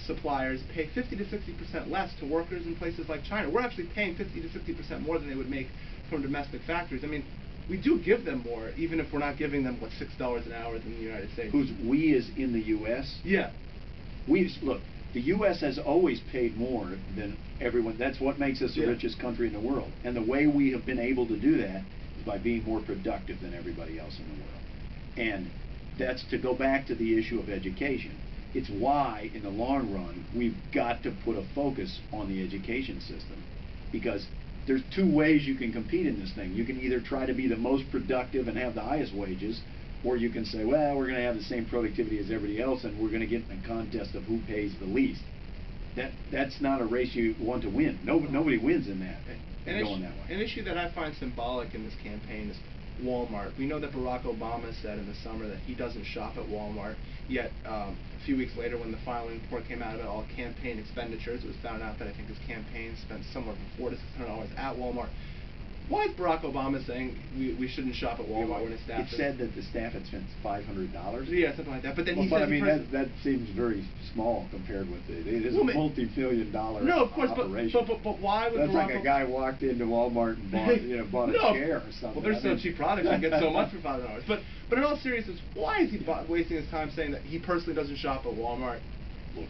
suppliers pay 50 to 60% less to workers in places like China. We're actually paying 50 to 60% more than they would make from domestic factories. I mean, we do give them more, even if we're not giving them, what, $6 an hour in the United States. Who's we is in the U.S.? Yeah. Look, the U.S. has always paid more than everyone. That's what makes us the richest country in the world. And the way we have been able to do that is by being more productive than everybody else in the world. And that's to go back to the issue of education. It's why, in the long run, we've got to put a focus on the education system. Because there's two ways you can compete in this thing. You can either try to be the most productive and have the highest wages, or you can say, well, we're going to have the same productivity as everybody else, and we're going to get in a contest of who pays the least. That's not a race you want to win. Nobody wins in that, going that way. An issue that I find symbolic in this campaign is Wal-Mart. We know that Barack Obama said in the summer that he doesn't shop at Wal-Mart, yet a few weeks later when the filing report came out about all campaign expenditures, it was found out that I think his campaign spent somewhere from $400 to $600 at Wal-Mart. Why is Barack Obama saying we shouldn't shop at Wal-Mart when his staff... It said that the staff had spent $500? Yeah, something like that. But then he said... I mean, that seems very small compared with it. It is a multi-billion-dollar no, of course, operation. But why would That's Barack like a guy walked into Walmart and bought a chair or something. Well, there's no cheap products. You get so much for $5. But in all seriousness, why is he wasting his time saying that he personally doesn't shop at Walmart? Look,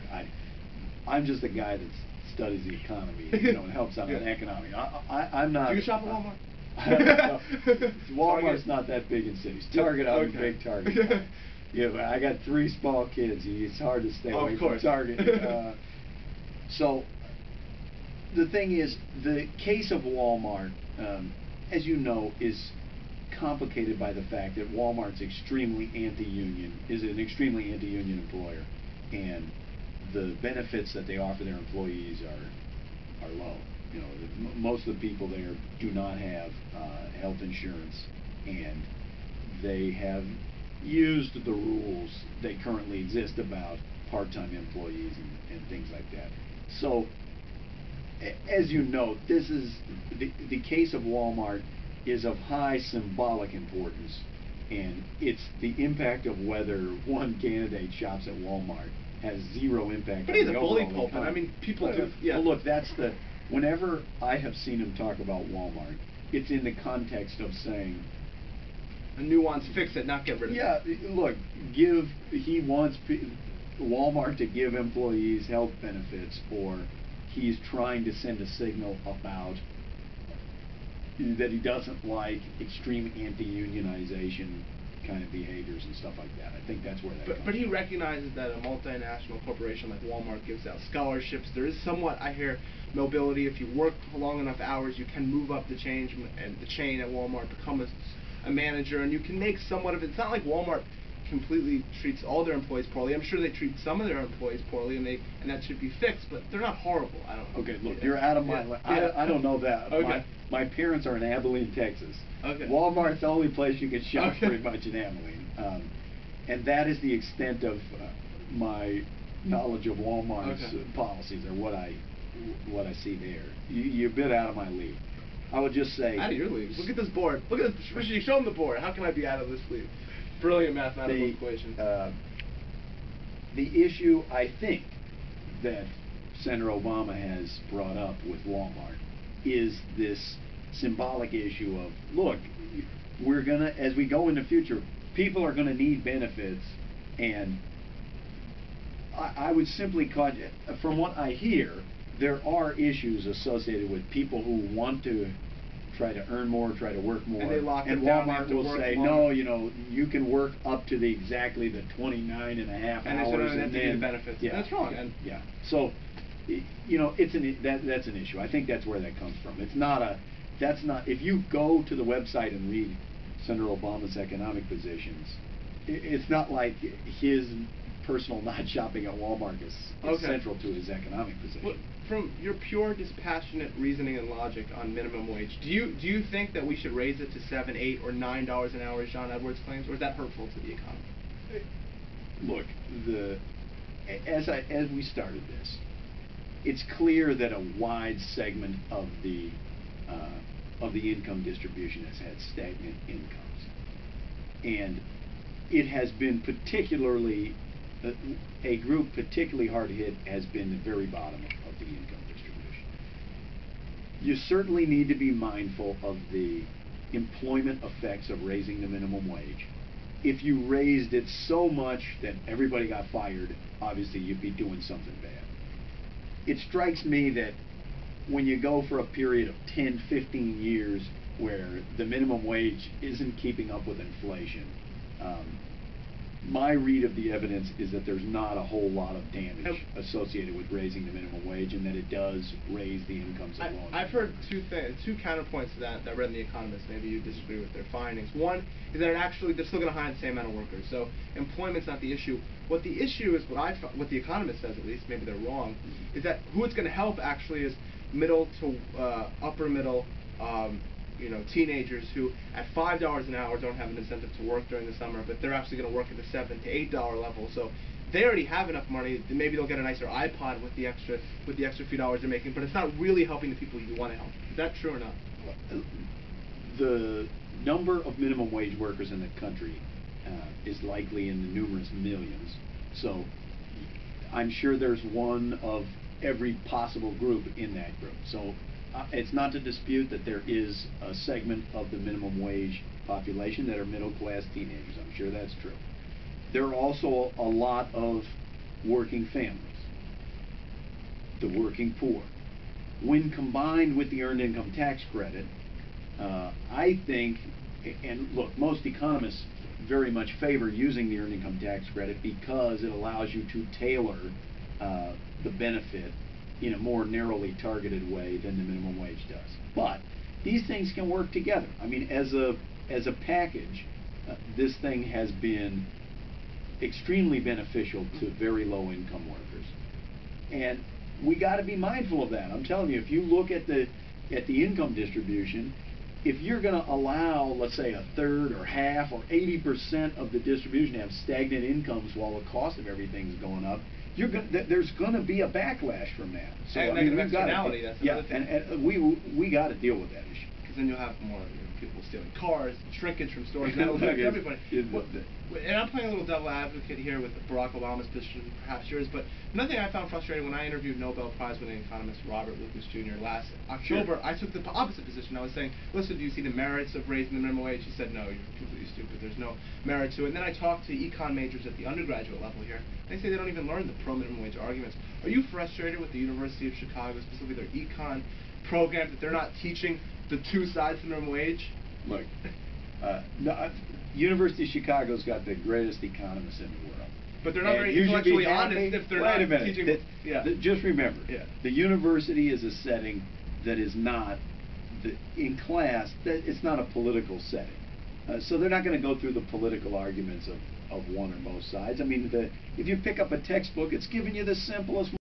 I'm just a guy that studies the economy, and helps out in economy. I'm not... Do you shop at Walmart? Walmart's not that big in cities. Target, I'm a big Target guy. Yeah, I got 3 small kids. It's hard to stay away from Target. So the thing is, the case of Walmart, as you know, is complicated by the fact that Walmart's extremely anti-union, is an extremely anti-union employer, and the benefits that they offer their employees are low. Most of the people there do not have health insurance, and they have used the rules that currently exist about part-time employees and things like that. So, as you know, this is the case of Walmart is of high symbolic importance, and it's the impact of whether one candidate shops at Walmart has zero impact. But he's a bully pulpit. I mean, people do. Yeah. Well, look, that's the... Whenever I have seen him talk about Walmart, it's in the context of saying... A nuanced fix it, not get rid of it. Yeah, look, he wants Walmart to give employees health benefits, or he's trying to send a signal about that he doesn't like extreme anti-unionization kind of behaviors and stuff like that. I think that's where that comes But he recognizes that a multinational corporation like Walmart gives out scholarships. There is somewhat, I hear, mobility. If you work long enough hours, you can move up the chain at Walmart, become a manager, and you can make somewhat of it. It's not like Walmart completely treats all their employees poorly. I'm sure they treat some of their employees poorly, and that should be fixed, but they're not horrible. I don't know. Okay, look, you're out of my... I don't know that. Okay. My parents are in Abilene, Texas. Okay. Walmart's the only place you can shop pretty much in Abilene. And that is the extent of my knowledge of Walmart's policies, or what I see there. You're a bit out of my league. I would just say... Out of your league? Look at this board. Look at this. Show them the board. How can I be out of this league? Brilliant mathematical equation. The issue, I think, that Senator Obama has brought up with Walmart is this symbolic issue of, look, we're going to, as we go in the future, people are going to need benefits, and I would simply call it, from what I hear, there are issues associated with people who want to try to earn more, try to work more, and Walmart will say, no, you can work up to exactly the 29 and a half hours, and then benefits. Yeah, that's wrong. Yeah. So, that's an issue. I think that's where that comes from. That's not. If you go to the website and read Senator Obama's economic positions, it's not like his personal not shopping at Walmart is central to his economic position. Well, from your pure dispassionate reasoning and logic on minimum wage, do you think that we should raise it to $7, $8, or $9 an hour, as John Edwards claims, or is that hurtful to the economy? Look, as we started this, it's clear that a wide segment of the income distribution has had stagnant incomes, and it has been particularly a group particularly hard hit has been the very bottom of the income distribution. You certainly need to be mindful of the employment effects of raising the minimum wage. If you raised it so much that everybody got fired, obviously you'd be doing something bad. It strikes me that when you go for a period of 10, 15 years where the minimum wage isn't keeping up with inflation, my read of the evidence is that there's not a whole lot of damage associated with raising the minimum wage, and that it does raise the incomes of low-income I've heard workers. two counterpoints to that I read in The Economist. Maybe you disagree with their findings. One is that they're still going to hire the same amount of workers, so employment's not the issue. What the issue is, what The Economist says, at least, maybe they're wrong, is that who it's going to help actually is middle to upper middle teenagers who at $5 an hour don't have an incentive to work during the summer, but they're actually going to work at the $7 to $8 level. So they already have enough money. Maybe they'll get a nicer iPod with the extra few dollars they're making, but it's not really helping the people you want to help. Is that true or not? The number of minimum wage workers in the country is likely in the numerous millions. So I'm sure there's one of every possible group in that group. So it's not to dispute that there is a segment of the minimum wage population that are middle-class teenagers. I'm sure that's true. There are also a lot of working families, the working poor. When combined with the earned income tax credit, I think, and look, most economists very much favor using the earned income tax credit because it allows you to tailor the benefit in a more narrowly targeted way than the minimum wage does. But these things can work together. I mean, as a package, this thing has been extremely beneficial to very low income workers. And we got to be mindful of that. I'm telling you, if you look at the income distribution, if you're going to allow, let's say, a third or half or 80% of the distribution to have stagnant incomes while the cost of everything's going up, there's going to be a backlash from that. So and negative externality. That's another thing. And we got to deal with that issue. Because then you'll have more people stealing cars, shrinkage from stores, and that'll affect everybody. And I'm playing a little devil advocate here with Barack Obama's position, perhaps yours, but another thing I found frustrating when I interviewed Nobel Prize-winning economist Robert Lucas Jr. last October, I took the opposite position. I was saying, listen, do you see the merits of raising the minimum wage? He said, no, you're completely stupid. There's no merit to it. And then I talked to econ majors at the undergraduate level here. They say they don't even learn the pro-minimum wage arguments. Are you frustrated with the University of Chicago, specifically their econ program, that they're not teaching the two sides of the minimum wage? Look, University of Chicago's got the greatest economists in the world. But they're not very intellectually honest if they're not teaching. Just remember, the university is a setting that is not, in class, it's not a political setting. So they're not going to go through the political arguments of one or both sides. I mean, if you pick up a textbook, it's giving you the simplest